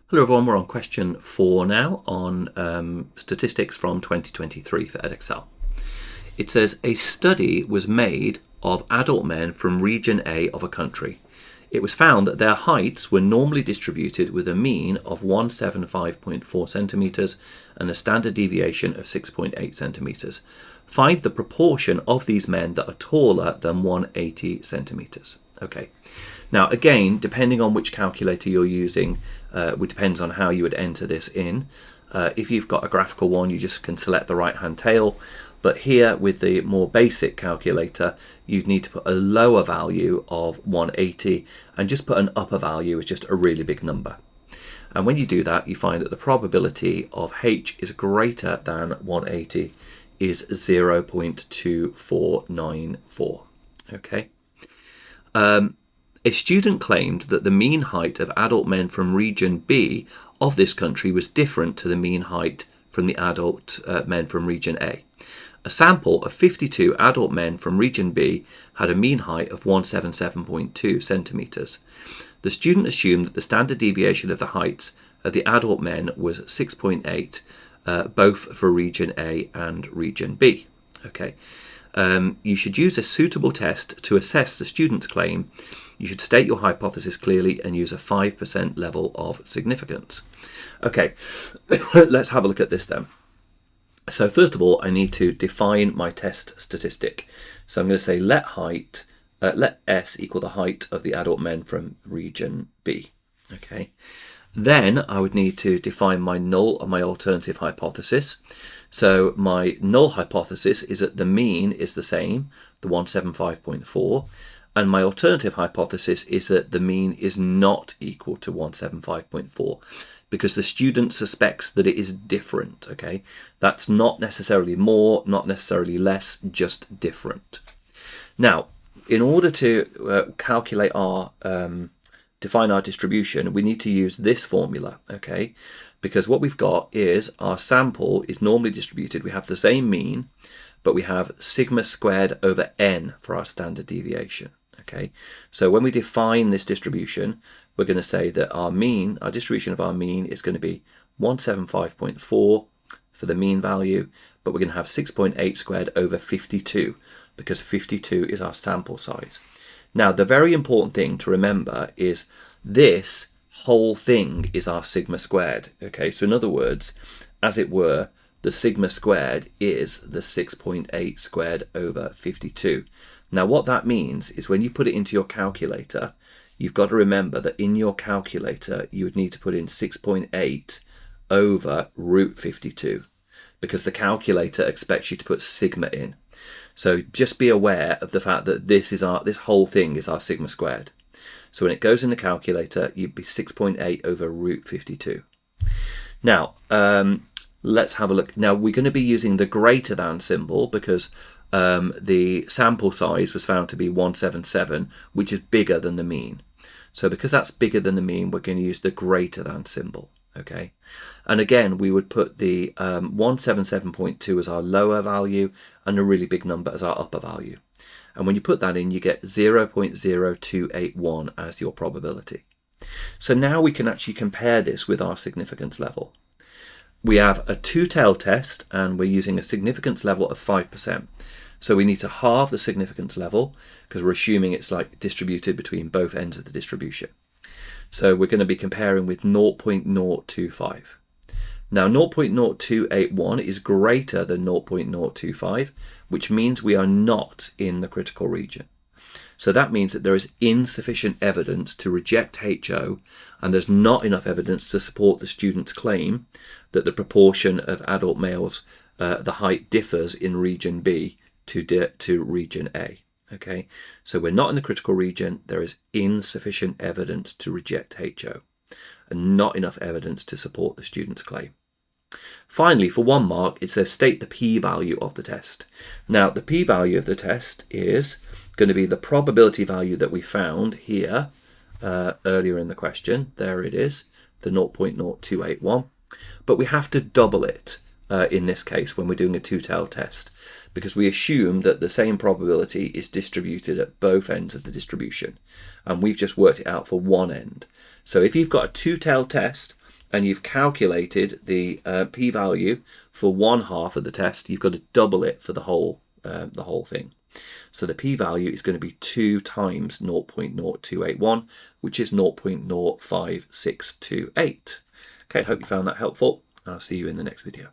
Hello everyone, we're on question 4 now on statistics from 2023 for Edexcel. It says a study was made of adult men from region A of a country. It was found that their heights were normally distributed with a mean of 175.4 centimeters and a standard deviation of 6.8 centimeters. Find the proportion of these men that are taller than 180 centimeters. Okay. Now again, depending on which calculator you're using, it depends on how you would enter this in. If you've got a graphical one, you just can select the right hand tail. But here with the more basic calculator, you'd need to put a lower value of 180 and just put an upper value as just a really big number. And when you do that, you find that the probability of H is greater than 180 is 0.2494. Okay. A student claimed that the mean height of adult men from region B of this country was different to the mean height from the adult men from region A. A sample of 52 adult men from region B had a mean height of 177.2 centimeters. The student assumed that the standard deviation of the heights of the adult men was 6.8, both for region A and region B. Okay. You should use a suitable test to assess the student's claim. You should state your hypothesis clearly and use a 5% level of significance. Okay, let's have a look at this then. So first of all, I need to define my test statistic. So I'm going to say let S equal the height of the adult men from region B. Okay. Then I would need to define my null and my alternative hypothesis. So my null hypothesis is that the mean is the same, the 175.4, and my alternative hypothesis is that the mean is not equal to 175.4 because the student suspects that it is different, okay? That's not necessarily more, not necessarily less, just different. Now, in order to calculate our define our distribution, we need to use this formula, okay? Because what we've got is our sample is normally distributed. We have the same mean, but we have sigma squared over n for our standard deviation, okay? So when we define this distribution, we're going to say that our mean, our distribution of our mean is going to be 175.4 for the mean value, but we're going to have 6.8 squared over 52 because 52 is our sample size. Now, the very important thing to remember is this whole thing is our sigma squared. Okay, so in other words, as it were, the sigma squared is the 6.8 squared over 52. Now, what that means is when you put it into your calculator, you've got to remember that in your calculator, you would need to put in 6.8 over root 52 because the calculator expects you to put sigma in. So just be aware of the fact that this whole thing is our sigma squared. So when it goes in the calculator, you'd be 6.8 over root 52. Now, let's have a look. Now, we're going to be using the greater than symbol because the sample size was found to be 177, which is bigger than the mean. So because that's bigger than the mean, we're going to use the greater than symbol. Okay, and again, we would put the 177.2 as our lower value and a really big number as our upper value. And when you put that in, you get 0.0281 as your probability. So now we can actually compare this with our significance level. We have a two-tail test and we're using a significance level of 5%. So we need to halve the significance level because we're assuming it's like distributed between both ends of the distribution. So we're going to be comparing with 0.025. Now 0.0281 is greater than 0.025, which means we are not in the critical region. So that means that there is insufficient evidence to reject HO, and there's not enough evidence to support the student's claim that the proportion of adult males, the height differs in region B to region A. Okay, so we're not in the critical region. There is insufficient evidence to reject HO and not enough evidence to support the student's claim. Finally, for 1 mark, it says state the p-value of the test. Now, the p-value of the test is going to be the probability value that we found here earlier in the question. There it is, the 0.0281. But we have to double it in this case when we're doing a two-tailed test, because we assume that the same probability is distributed at both ends of the distribution, and we've just worked it out for one end. So if you've got a two-tailed test and you've calculated the p-value for 1/2 of the test, you've got to double it for the whole thing. So the p-value is going to be 2 times 0.0281, which is 0.05628. Okay, hope you found that helpful. I'll see you in the next video.